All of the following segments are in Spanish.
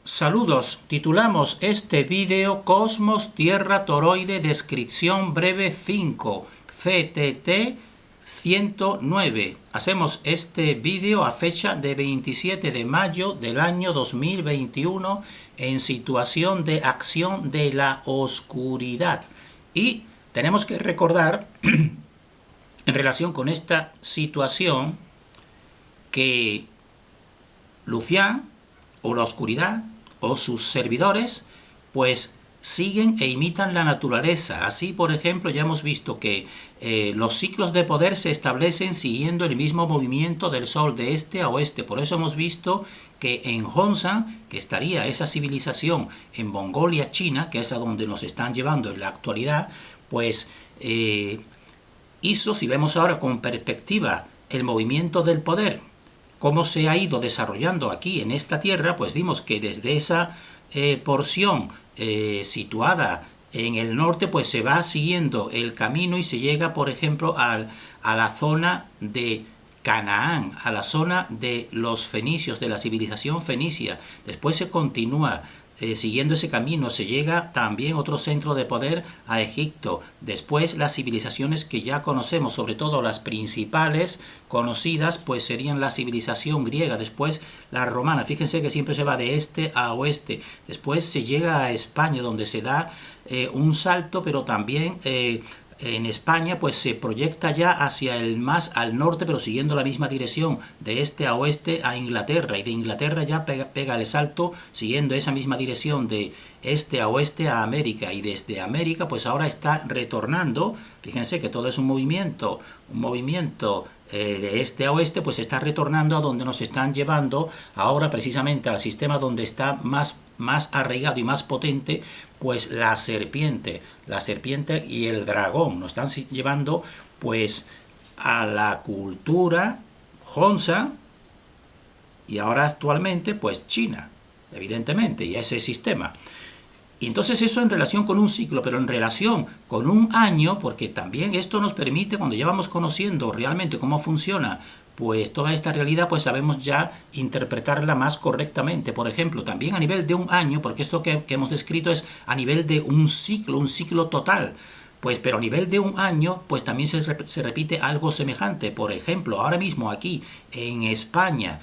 Saludos, titulamos este vídeo Cosmos Tierra Toroide Descripción Breve 5, CTT 109. Hacemos este vídeo a fecha de 27 de mayo del año 2021 en situación de acción de la oscuridad. Y tenemos que recordar, en relación con esta situación, que Lucián, o la oscuridad, o sus servidores, pues siguen e imitan la naturaleza. Así, por ejemplo, ya hemos visto que los ciclos de poder se establecen siguiendo el mismo movimiento del Sol de este a oeste. Por eso hemos visto que en Hongsan, que estaría esa civilización en Mongolia, China, que es a donde nos están llevando en la actualidad, pues hizo, si vemos ahora con perspectiva el movimiento del poder, cómo se ha ido desarrollando aquí en esta tierra, pues vimos que desde esa porción situada en el norte, pues se va siguiendo el camino y se llega, por ejemplo, a la zona de Canaán, a la zona de los fenicios, de la civilización fenicia. Después se continúa siguiendo ese camino, se llega también a otro centro de poder, a Egipto. Después las civilizaciones que ya conocemos, sobre todo las principales conocidas, pues serían la civilización griega, después la romana. Fíjense que siempre se va de este a oeste. Después se llega a España, donde se da un salto, pero también en España pues se proyecta ya hacia el más al norte, pero siguiendo la misma dirección, de este a oeste a Inglaterra, y de Inglaterra ya pega el salto siguiendo esa misma dirección de este a oeste a América, y desde América pues ahora está retornando. Fíjense que todo es un movimiento de este a oeste, pues está retornando a donde nos están llevando ahora, precisamente al sistema donde está más arraigado y más potente, pues la serpiente y el dragón. Nos están llevando pues a la cultura Hongsan, y ahora actualmente pues China, evidentemente, y ese sistema. Y entonces eso en relación con un ciclo, pero en relación con un año, porque también esto nos permite, cuando ya vamos conociendo realmente cómo funciona pues toda esta realidad, pues sabemos ya interpretarla más correctamente. Por ejemplo, también a nivel de un año, porque esto que hemos descrito es a nivel de un ciclo total. Pues, pero a nivel de un año, pues también se repite algo semejante. Por ejemplo, ahora mismo aquí en España,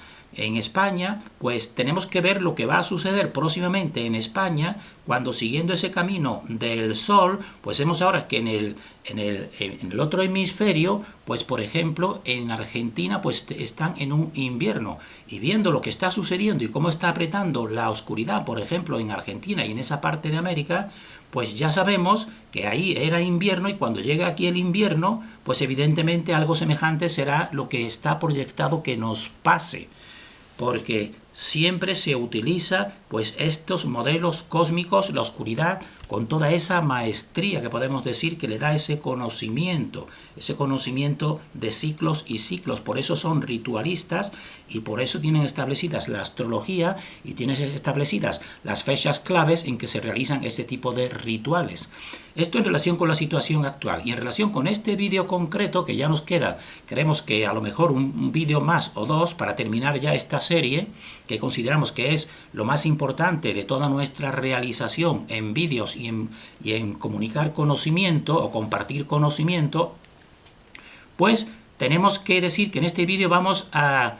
pues tenemos que ver lo que va a suceder próximamente en España, cuando siguiendo ese camino del Sol, pues vemos ahora que en el otro hemisferio, pues por ejemplo en Argentina, pues están en un invierno, y viendo lo que está sucediendo y cómo está apretando la oscuridad, por ejemplo en Argentina y en esa parte de América, pues ya sabemos que ahí era invierno, y cuando llega aquí el invierno, pues evidentemente algo semejante será lo que está proyectado que nos pase, porque siempre se utiliza pues estos modelos cósmicos, la oscuridad, con toda esa maestría que podemos decir que le da ese conocimiento de ciclos y ciclos. Por eso son ritualistas, y por eso tienen establecidas la astrología y tienen establecidas las fechas claves en que se realizan ese tipo de rituales. Esto en relación con la situación actual, y en relación con este vídeo concreto que ya nos queda, creemos que a lo mejor un vídeo más o dos para terminar ya esta serie, que consideramos que es lo más importante de toda nuestra realización en vídeos y en comunicar conocimiento o compartir conocimiento. Pues tenemos que decir que en este vídeo vamos a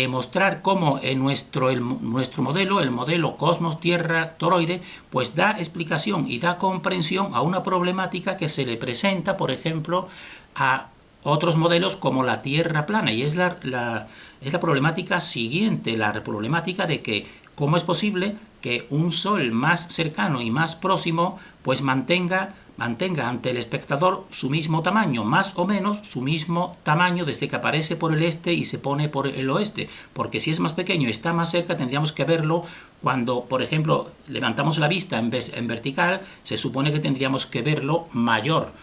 mostrar cómo en nuestro modelo, el modelo Cosmos Tierra Toroide, pues da explicación y da comprensión a una problemática que se le presenta, por ejemplo, a otros modelos como la Tierra plana, y es la problemática siguiente, la problemática de que cómo es posible que un Sol más cercano y más próximo pues mantenga ante el espectador su mismo tamaño, más o menos su mismo tamaño, desde que aparece por el este y se pone por el oeste, porque si es más pequeño y está más cerca, tendríamos que verlo cuando, por ejemplo, levantamos la vista en vertical, se supone que tendríamos que verlo mayor.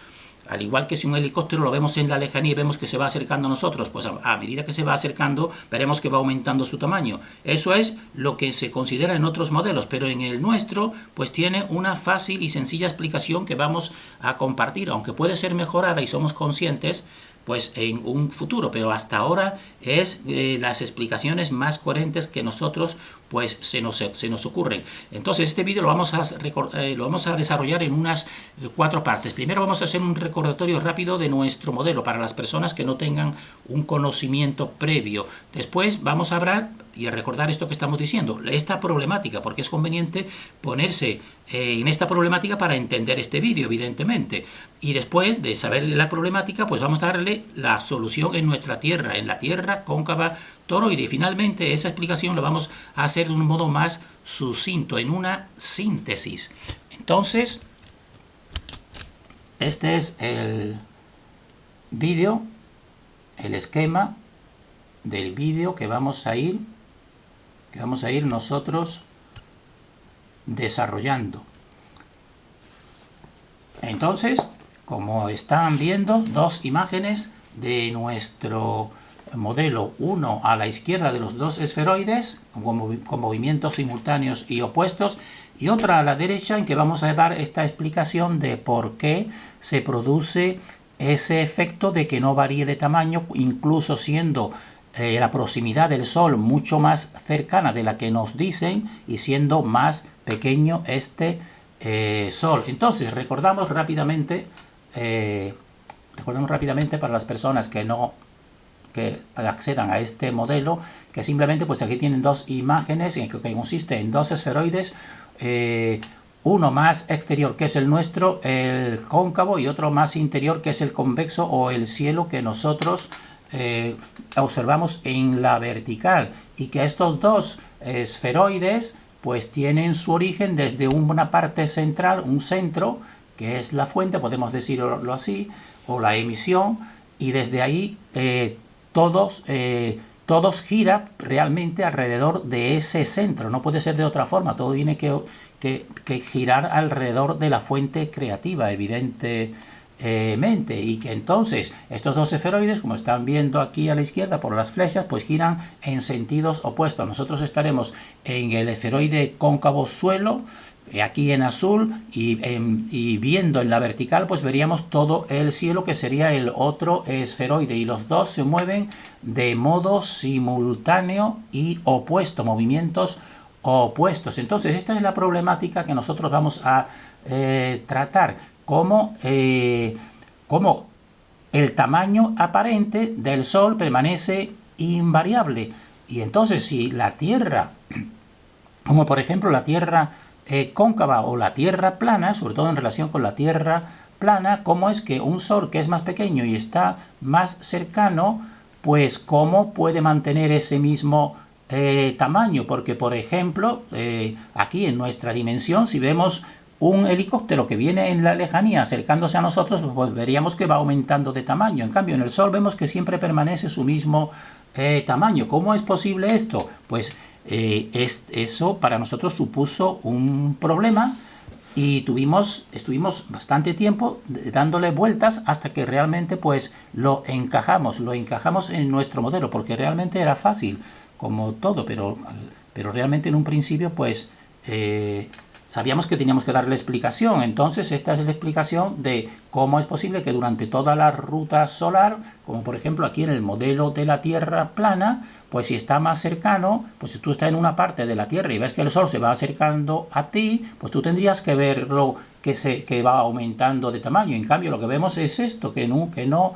Al igual que si un helicóptero lo vemos en la lejanía y vemos que se va acercando a nosotros, pues a medida que se va acercando veremos que va aumentando su tamaño. Eso es lo que se considera en otros modelos, pero en el nuestro pues tiene una fácil y sencilla explicación que vamos a compartir, aunque puede ser mejorada y somos conscientes, pues en un futuro, pero hasta ahora es las explicaciones más coherentes que nosotros pues se nos ocurren. Entonces este vídeo lo vamos a desarrollar en unas 4 partes. Primero vamos a hacer un recordatorio rápido de nuestro modelo para las personas que no tengan un conocimiento previo. Después vamos a hablar y a recordar esto que estamos diciendo, esta problemática, porque es conveniente ponerse en esta problemática para entender este vídeo, evidentemente. Y después de saber la problemática, pues vamos a darle la solución en nuestra Tierra, en la Tierra cóncava toroide. Y finalmente esa explicación la vamos a hacer de un modo más sucinto, en una síntesis. Entonces, este es el vídeo, el esquema del vídeo que vamos a ir nosotros desarrollando. Entonces, como están viendo, 2 imágenes de nuestro modelo, uno a la izquierda de los 2 esferoides con movimientos simultáneos y opuestos, y otra a la derecha en que vamos a dar esta explicación de por qué se produce ese efecto de que no varíe de tamaño, incluso siendo la proximidad del Sol mucho más cercana de la que nos dicen y siendo más pequeño este Sol. Entonces recordamos rápidamente para las personas que accedan a este modelo, que simplemente pues aquí tienen 2 imágenes que consiste en 2 esferoides, uno más exterior que es el nuestro, el cóncavo, y otro más interior que es el convexo o el cielo que nosotros observamos en la vertical, y que estos 2 esferoides pues tienen su origen desde una parte central, un centro que es la fuente, podemos decirlo así, o la emisión, y desde ahí todos giran realmente alrededor de ese centro. No puede ser de otra forma, todo tiene que girar alrededor de la fuente creativa, evidentemente, y que entonces estos 2 esferoides, como están viendo aquí a la izquierda por las flechas, pues giran en sentidos opuestos. Nosotros estaremos en el esferoide cóncavo suelo, aquí en azul, y viendo en la vertical pues veríamos todo el cielo, que sería el otro esferoide, y los 2 se mueven de modo simultáneo y opuesto, movimientos opuestos. Entonces esta es la problemática que nosotros vamos a tratar, como el tamaño aparente del Sol permanece invariable. Y entonces si la Tierra, como por ejemplo la Tierra cóncava o la Tierra plana, sobre todo en relación con la Tierra plana, cómo es que un Sol que es más pequeño y está más cercano, pues cómo puede mantener ese mismo tamaño, porque por ejemplo aquí en nuestra dimensión, si vemos un helicóptero que viene en la lejanía acercándose a nosotros, pues veríamos que va aumentando de tamaño. En cambio, en el Sol vemos que siempre permanece su mismo tamaño. ¿Cómo es posible esto? Pues eso para nosotros supuso un problema, y estuvimos bastante tiempo dándole vueltas hasta que realmente pues lo encajamos en nuestro modelo, porque realmente era fácil como todo, pero realmente en un principio pues sabíamos que teníamos que darle explicación. Entonces esta es la explicación de cómo es posible que durante toda la ruta solar, como por ejemplo aquí en el modelo de la Tierra plana, pues si está más cercano, pues si tú estás en una parte de la Tierra y ves que el Sol se va acercando a ti, pues tú tendrías que verlo que va aumentando de tamaño. En cambio lo que vemos es esto, que no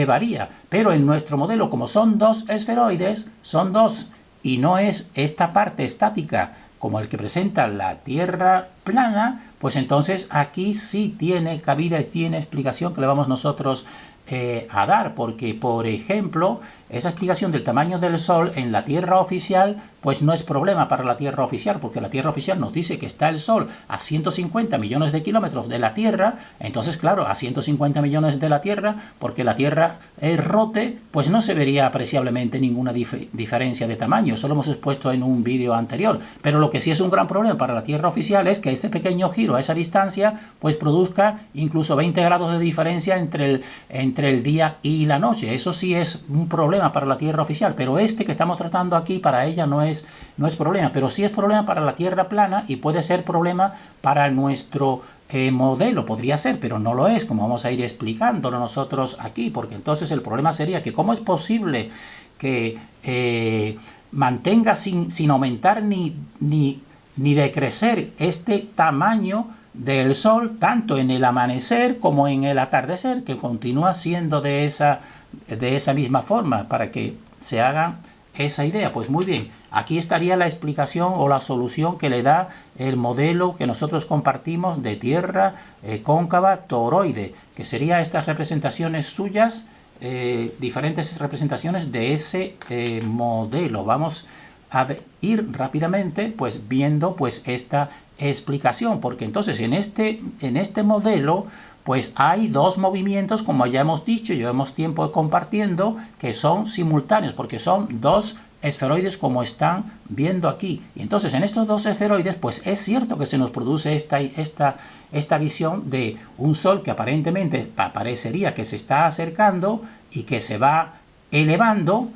varía. Pero en nuestro modelo, como son 2 esferoides, son 2, y no es esta parte estática como el que presenta la Tierra plana, pues entonces aquí sí tiene cabida y tiene explicación que le vamos nosotros a dar, porque por ejemplo esa explicación del tamaño del Sol en la Tierra oficial pues no es problema para la Tierra oficial, porque la Tierra oficial nos dice que está el Sol a 150 millones de kilómetros de la Tierra. Entonces claro, a 150 millones de la Tierra, porque la Tierra rote, pues no se vería apreciablemente ninguna diferencia de tamaño. Eso lo hemos expuesto en un vídeo anterior. Pero lo que sí es un gran problema para la Tierra oficial es que ese pequeño giro a esa distancia pues produzca incluso 20 grados de diferencia entre el día y la noche. Eso sí es un problema para la Tierra oficial, pero este que estamos tratando aquí para ella no es problema, pero sí es problema para la Tierra plana, y puede ser problema para nuestro modelo podría ser, pero no lo es, como vamos a ir explicándolo nosotros aquí, porque entonces el problema sería que cómo es posible que mantenga sin aumentar ni decrecer este tamaño del Sol, tanto en el amanecer como en el atardecer, que continúa siendo de esa misma forma, para que se hagan esa idea. Pues muy bien, aquí estaría la explicación o la solución que le da el modelo que nosotros compartimos de Tierra cóncava toroide, que sería estas representaciones suyas, diferentes representaciones de ese modelo. Vamos a ir rápidamente pues viendo pues esta explicación, porque entonces en este modelo pues hay dos movimientos, como ya hemos dicho, llevamos tiempo compartiendo, que son simultáneos, porque son dos esferoides como están viendo aquí. Y entonces en estos dos esferoides pues es cierto que se nos produce esta visión de un Sol que aparentemente parecería que se está acercando y que se va elevando,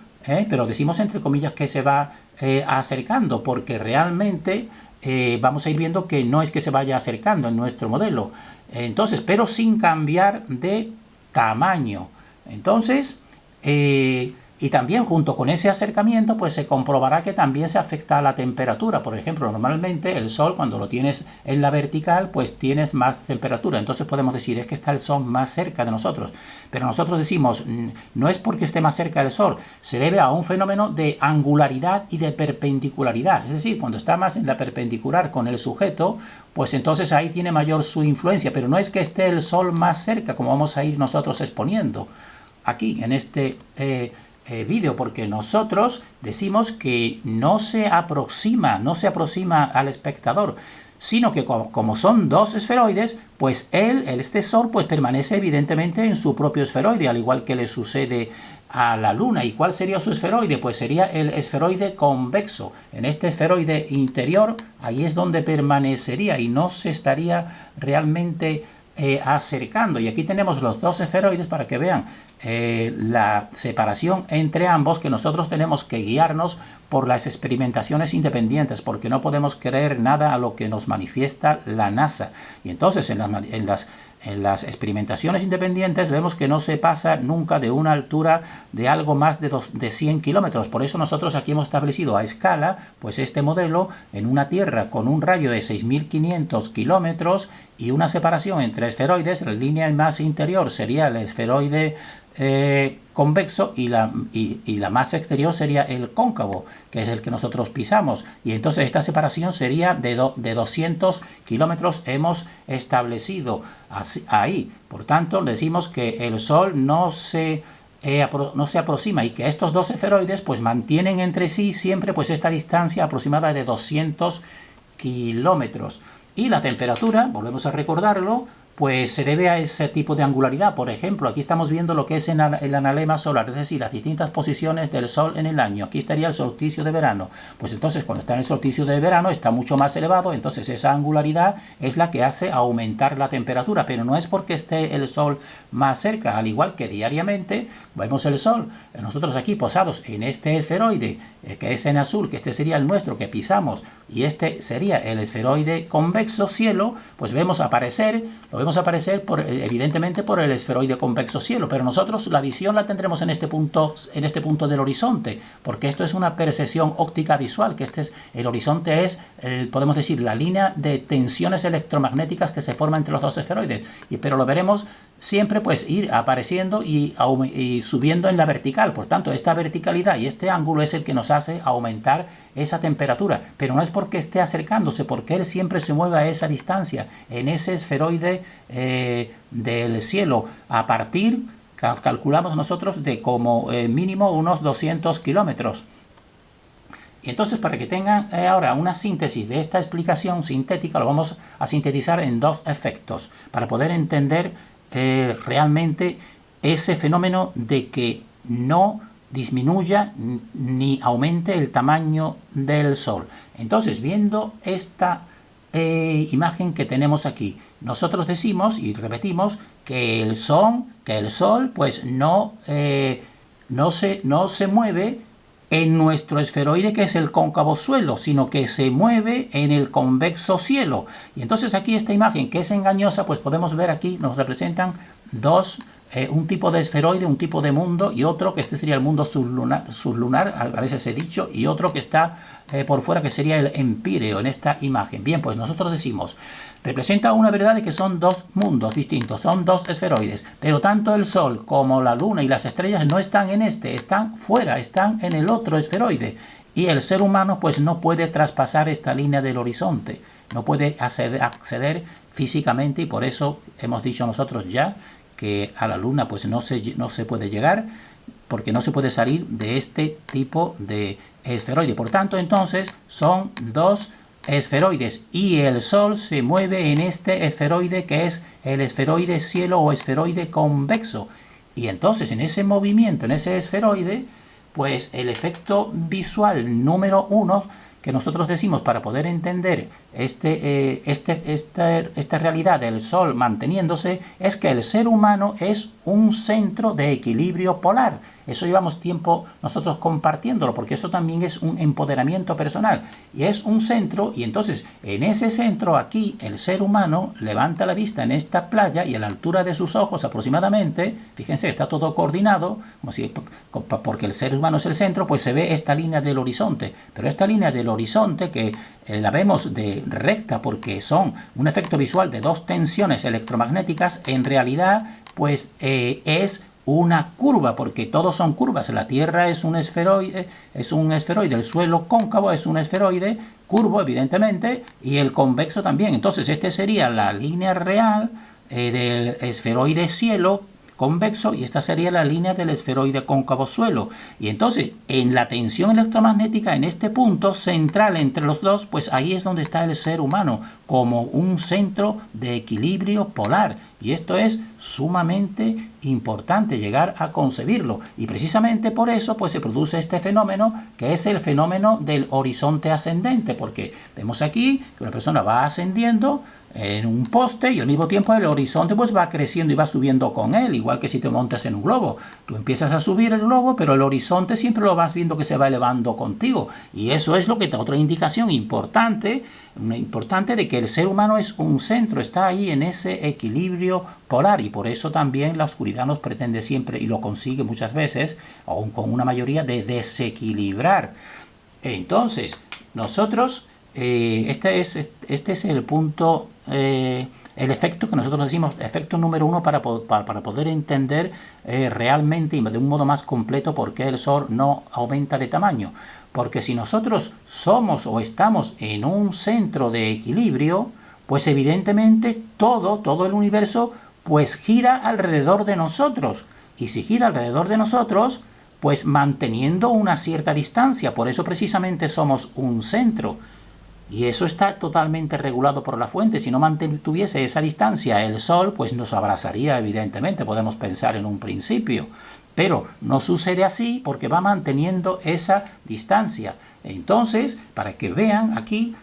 pero decimos entre comillas que se va acercando, porque realmente vamos a ir viendo que no es que se vaya acercando en nuestro modelo. Entonces, pero sin cambiar de tamaño. Entonces, y también junto con ese acercamiento, pues se comprobará que también se afecta a la temperatura. Por ejemplo, normalmente el Sol, cuando lo tienes en la vertical, pues tienes más temperatura. Entonces podemos decir, es que está el Sol más cerca de nosotros. Pero nosotros decimos, no es porque esté más cerca del Sol, se debe a un fenómeno de angularidad y de perpendicularidad. Es decir, cuando está más en la perpendicular con el sujeto, pues entonces ahí tiene mayor su influencia. Pero no es que esté el Sol más cerca, como vamos a ir nosotros exponiendo aquí en este vídeo, porque nosotros decimos que no se aproxima al espectador, sino que como son dos esferoides, pues este Sol pues permanece evidentemente en su propio esferoide, al igual que le sucede a la Luna. ¿Y cuál sería su esferoide? Pues sería el esferoide convexo. En este esferoide interior, ahí es donde permanecería y no se estaría realmente acercando. Y aquí tenemos los dos esferoides para que vean la separación entre ambos, que nosotros tenemos que guiarnos por las experimentaciones independientes, porque no podemos creer nada a lo que nos manifiesta la NASA. Y entonces en las experimentaciones independientes vemos que no se pasa nunca de una altura de algo más de 100 kilómetros. Por eso nosotros aquí hemos establecido a escala pues este modelo en una Tierra con un radio de 6.500 kilómetros y una separación entre esferoides. La línea más interior sería el esferoide convexo y la más exterior sería el cóncavo, que es el que nosotros pisamos. Y entonces esta separación sería de 200 kilómetros hemos establecido ahí. Por tanto, decimos que el Sol no se aproxima y que estos dos esferoides pues mantienen entre sí siempre pues esta distancia aproximada de 200 kilómetros. Y la temperatura, volvemos a recordarlo, pues se debe a ese tipo de angularidad. Por ejemplo, aquí estamos viendo lo que es el analema solar, es decir, las distintas posiciones del Sol en el año. Aquí estaría el solsticio de verano. Pues entonces, cuando está en el solsticio de verano, está mucho más elevado, entonces esa angularidad es la que hace aumentar la temperatura, pero no es porque esté el Sol más cerca, al igual que diariamente vemos el Sol. Nosotros aquí posados en este esferoide, que es en azul, que este sería el nuestro que pisamos, y este sería el esferoide convexo cielo, pues lo vemos aparecer evidentemente por el esferoide convexo cielo, pero nosotros la visión la tendremos en este punto del horizonte, porque esto es una percepción óptica visual, que el horizonte es, podemos decir, la línea de tensiones electromagnéticas que se forma entre los dos esferoides, pero lo veremos siempre pues ir apareciendo y subiendo en la vertical. Por tanto, esta verticalidad y este ángulo es el que nos hace aumentar esa temperatura, pero no es porque esté acercándose, porque él siempre se mueve a esa distancia, en ese esferoide del cielo, a partir, calculamos nosotros, de como mínimo unos 200 kilómetros. Y entonces, para que tengan ahora una síntesis de esta explicación sintética, lo vamos a sintetizar en dos efectos, para poder entender realmente ese fenómeno de que no disminuya ni aumente el tamaño del Sol. Entonces, viendo esta imagen que tenemos aquí, nosotros decimos y repetimos que el Sol pues no se mueve en nuestro esferoide, que es el cóncavo suelo, sino que se mueve en el convexo cielo. Y entonces aquí esta imagen, que es engañosa, pues podemos ver aquí, nos representan dos, un tipo de esferoide, un tipo de mundo, y otro que este sería el mundo sublunar, a veces he dicho, y otro que está por fuera, que sería el empíreo en esta imagen. Bien, pues nosotros decimos, representa una verdad de que son dos mundos distintos, son dos esferoides, pero tanto el Sol como la Luna y las estrellas no están en este, están fuera, están en el otro esferoide. Y el ser humano pues no puede traspasar esta línea del horizonte, no puede acceder físicamente, y por eso hemos dicho nosotros ya que a la Luna pues no se puede llegar, porque no se puede salir de este tipo de esferoide. Por tanto, entonces, son dos esferoides y el Sol se mueve en este esferoide, que es el esferoide cielo o esferoide convexo. Y entonces, en ese movimiento, en ese esferoide, pues el efecto visual número 1 que nosotros decimos para poder entender esta realidad del Sol manteniéndose, es que el ser humano es un centro de equilibrio polar. Eso llevamos tiempo nosotros compartiéndolo, porque eso también es un empoderamiento personal. Y es un centro, y entonces en ese centro aquí el ser humano levanta la vista en esta playa y a la altura de sus ojos aproximadamente, fíjense, está todo coordinado, como si, porque el ser humano es el centro, pues se ve esta línea del horizonte. Pero esta línea del horizonte, que la vemos de recta porque son un efecto visual de dos tensiones electromagnéticas, en realidad pues es una curva, porque todos son curvas. La Tierra es un esferoide, el suelo cóncavo es un esferoide curvo, evidentemente, y el convexo también. Entonces, esta sería la línea real del esferoide cielo convexo, y esta sería la línea del esferoide cóncavo suelo. Y entonces, en la tensión electromagnética, en este punto central entre los dos, pues ahí es donde está el ser humano, como un centro de equilibrio polar. Y esto es sumamente importante llegar a concebirlo. Y precisamente por eso pues se produce este fenómeno, que es el fenómeno del horizonte ascendente, porque vemos aquí que una persona va ascendiendo en un poste y al mismo tiempo el horizonte pues va creciendo y va subiendo con él, igual que si te montas en un globo. Tú empiezas a subir el globo, pero el horizonte siempre lo vas viendo que se va elevando contigo. Y eso es lo que otra indicación importante de que el ser humano es un centro, está ahí en ese equilibrio polar, y por eso también la oscuridad nos pretende siempre, y lo consigue muchas veces, aún con una mayoría, de desequilibrar. Entonces, nosotros, este es el punto, el efecto que nosotros decimos, efecto número 1 para poder entender realmente y de un modo más completo por qué el Sol no aumenta de tamaño. Porque si nosotros somos o estamos en un centro de equilibrio, pues evidentemente todo el universo pues gira alrededor de nosotros. Y si gira alrededor de nosotros, pues manteniendo una cierta distancia. Por eso precisamente somos un centro. Y eso está totalmente regulado por la fuente. Si no mantuviese esa distancia el Sol, pues nos abrazaría, evidentemente, podemos pensar en un principio. Pero no sucede así porque va manteniendo esa distancia. Entonces, para que vean aquí,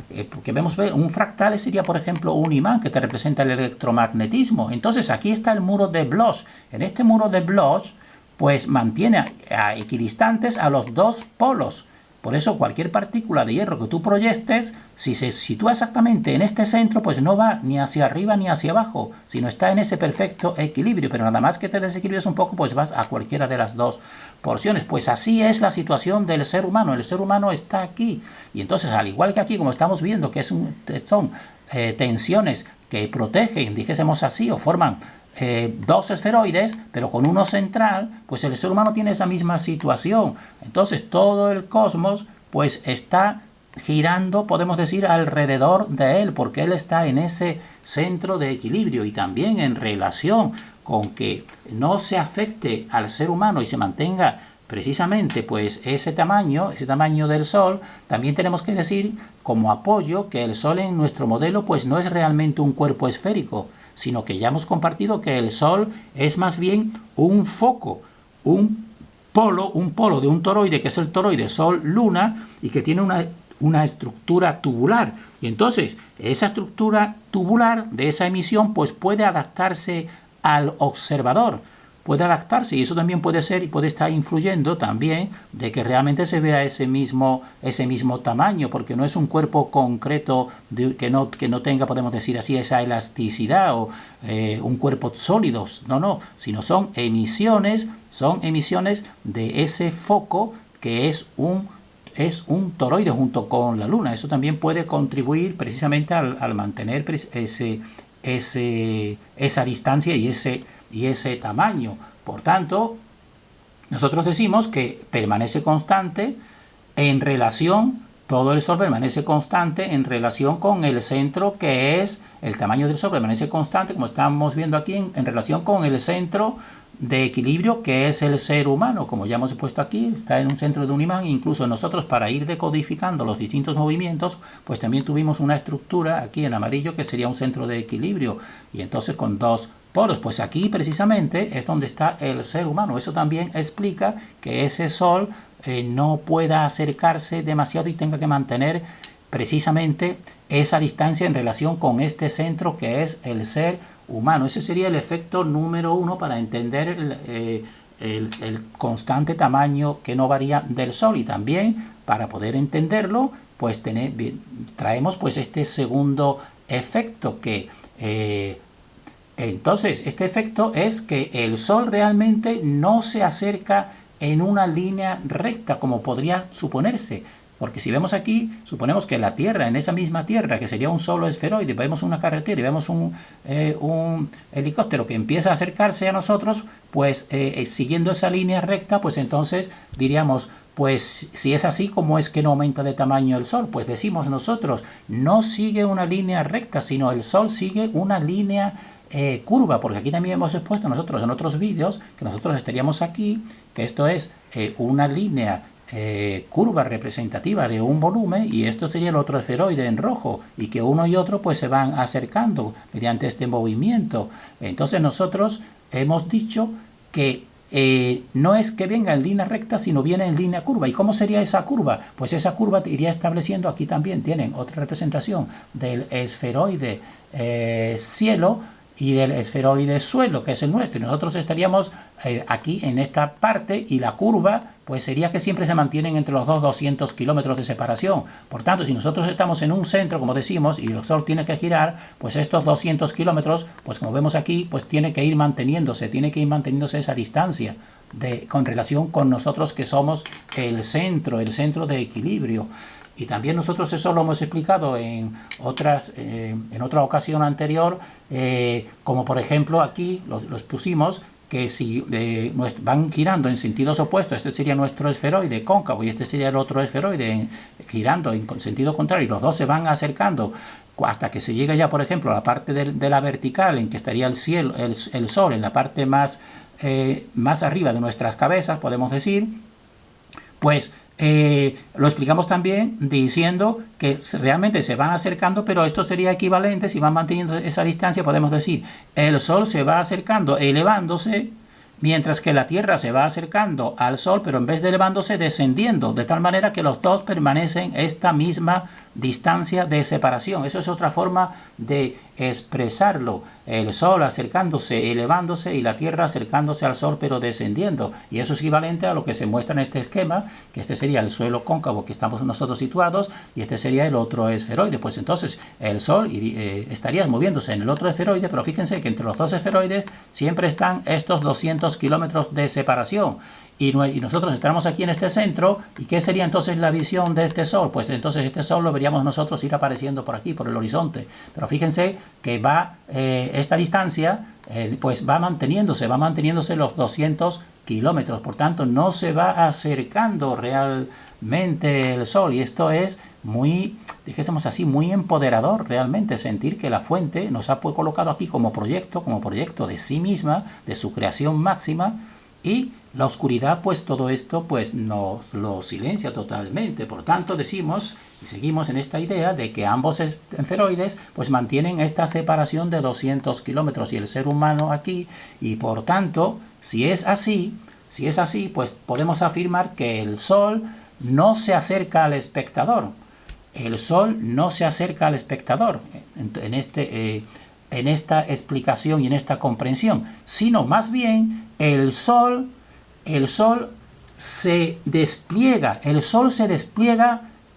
que vemos un fractal sería, por ejemplo, un imán que te representa el electromagnetismo. Entonces, aquí está el muro de Bloch. En este muro de Bloch, pues mantiene a equidistantes a los dos polos. Por eso cualquier partícula de hierro que tú proyectes, si se sitúa exactamente en este centro, pues no va ni hacia arriba ni hacia abajo, sino está en ese perfecto equilibrio. Pero nada más que te desequilibres un poco, pues vas a cualquiera de las dos porciones. Pues así es la situación del ser humano. El ser humano está aquí. Y entonces, al igual que aquí, como estamos viendo, que son tensiones que protegen, dijésemos así, o forman dos esferoides, pero con uno central, pues el ser humano tiene esa misma situación. Entonces todo el cosmos pues está girando, podemos decir, alrededor de él, porque él está en ese centro de equilibrio. Y también en relación con que no se afecte al ser humano y se mantenga precisamente pues ese tamaño del Sol, también tenemos que decir como apoyo que el Sol en nuestro modelo pues no es realmente un cuerpo esférico, sino que ya hemos compartido que el Sol es más bien un foco, un polo de un toroide, que es el toroide Sol-Luna, y que tiene una estructura tubular. Y entonces, esa estructura tubular de esa emisión pues puede adaptarse al observador. puede adaptarse, y eso también puede ser y puede estar influyendo también de que realmente se vea ese mismo tamaño, porque no es un cuerpo concreto que no tenga, podemos decir así, esa elasticidad o un cuerpo sólido, no, sino son emisiones de ese foco que es un toroide junto con la Luna. Eso también puede contribuir precisamente al mantener esa distancia y ese tamaño. Por tanto, nosotros decimos que permanece constante en relación, todo el Sol permanece constante en relación con el centro, que es el tamaño del Sol, permanece constante, como estamos viendo aquí, en relación con el centro de equilibrio, que es el ser humano. Como ya hemos puesto aquí, está en un centro de un imán. Incluso nosotros, para ir decodificando los distintos movimientos, pues también tuvimos una estructura aquí en amarillo que sería un centro de equilibrio, y entonces con dos polos. Pues aquí precisamente es donde está el ser humano. Eso también explica que ese Sol no pueda acercarse demasiado y tenga que mantener precisamente esa distancia en relación con este centro que es el ser humano. Ese sería el efecto número 1 para entender el constante tamaño que no varía del Sol. Y también, para poder entenderlo, pues traemos pues este segundo efecto que entonces este efecto es que el Sol realmente no se acerca en una línea recta como podría suponerse. Porque si vemos aquí, suponemos que la Tierra, en esa misma Tierra, que sería un solo esferoide, vemos una carretera y vemos un helicóptero que empieza a acercarse a nosotros, pues siguiendo esa línea recta, pues entonces diríamos, pues si es así, ¿cómo es que no aumenta de tamaño el Sol? Pues decimos nosotros, no sigue una línea recta, sino el Sol sigue una línea curva, porque aquí también hemos expuesto nosotros en otros vídeos que nosotros estaríamos aquí, que esto es una línea curva representativa de un volumen, y esto sería el otro esferoide en rojo, y que uno y otro pues se van acercando mediante este movimiento. Entonces nosotros hemos dicho que no es que venga en línea recta, sino viene en línea curva. ¿Y cómo sería esa curva? Pues esa curva iría estableciendo, aquí también tienen otra representación del esferoide cielo y del esferoide suelo, que es el nuestro, y nosotros estaríamos aquí en esta parte, y la curva pues sería que siempre se mantienen entre los 200 kilómetros de separación. Por tanto, si nosotros estamos en un centro, como decimos, y el Sol tiene que girar, pues estos 200 kilómetros, pues como vemos aquí, pues tiene que ir manteniéndose esa distancia con relación con nosotros, que somos el centro de equilibrio. Y también nosotros eso lo hemos explicado en otra ocasión anterior, como por ejemplo aquí los pusimos, que si van girando en sentidos opuestos, este sería nuestro esferoide cóncavo y este sería el otro esferoide girando en sentido contrario, y los dos se van acercando hasta que se llega ya, por ejemplo, a la parte de la vertical, en que estaría el cielo, el Sol en la parte más arriba de nuestras cabezas, podemos decir, pues lo explicamos también diciendo que realmente se van acercando, pero esto sería equivalente, si van manteniendo esa distancia, podemos decir, el Sol se va acercando elevándose, mientras que la Tierra se va acercando al Sol, pero en vez de elevándose, descendiendo, de tal manera que los dos permanecen esta misma distancia de separación. Eso es otra forma de expresarlo: el Sol acercándose, elevándose, y la Tierra acercándose al Sol pero descendiendo. Y eso es equivalente a lo que se muestra en este esquema, que este sería el suelo cóncavo que estamos nosotros situados, y este sería el otro esferoide. Pues entonces el Sol estaría moviéndose en el otro esferoide, pero fíjense que entre los dos esferoides siempre están estos 200 kilómetros de separación. Y nosotros estamos aquí en este centro. ¿Y qué sería entonces la visión de este Sol? Pues entonces este Sol lo veríamos nosotros ir apareciendo por aquí, por el horizonte. Pero fíjense que esta distancia pues va manteniéndose los 200 kilómetros. Por tanto, no se va acercando realmente el Sol. Y esto es muy, dijésemos así, muy empoderador realmente, sentir que la fuente nos ha colocado aquí como proyecto de sí misma, de su creación máxima. Y la oscuridad, pues todo esto pues nos lo silencia totalmente. Por tanto, decimos y seguimos en esta idea de que ambos esferoides pues mantienen esta separación de 200 kilómetros y el ser humano aquí. Y por tanto, si es así, pues podemos afirmar que el Sol no se acerca al espectador. El Sol no se acerca al espectador en este en esta explicación y en esta comprensión, sino más bien el sol se despliega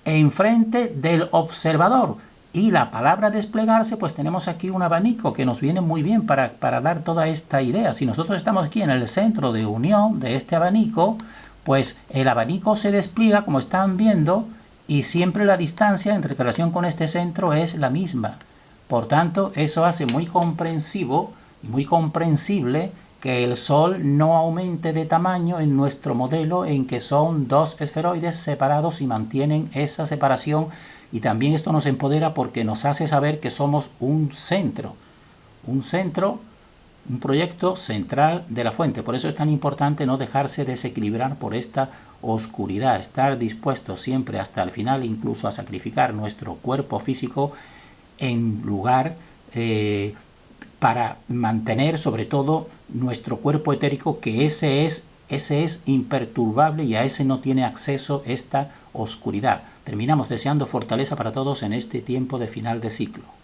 enfrente del observador. Y la palabra desplegarse, pues tenemos aquí un abanico que nos viene muy bien para dar toda esta idea. Si nosotros estamos aquí en el centro de unión de este abanico, pues el abanico se despliega, como están viendo, y siempre la distancia en relación con este centro es la misma. Por tanto, eso hace muy comprensivo y muy comprensible que el Sol no aumente de tamaño en nuestro modelo, en que son dos esferoides separados y mantienen esa separación. Y también esto nos empodera porque nos hace saber que somos un centro, un proyecto central de la fuente. Por eso es tan importante no dejarse desequilibrar por esta oscuridad, estar dispuestos siempre hasta el final, incluso a sacrificar nuestro cuerpo físico en lugar para mantener sobre todo nuestro cuerpo etérico, que ese es imperturbable y a ese no tiene acceso esta oscuridad. Terminamos deseando fortaleza para todos en este tiempo de final de ciclo.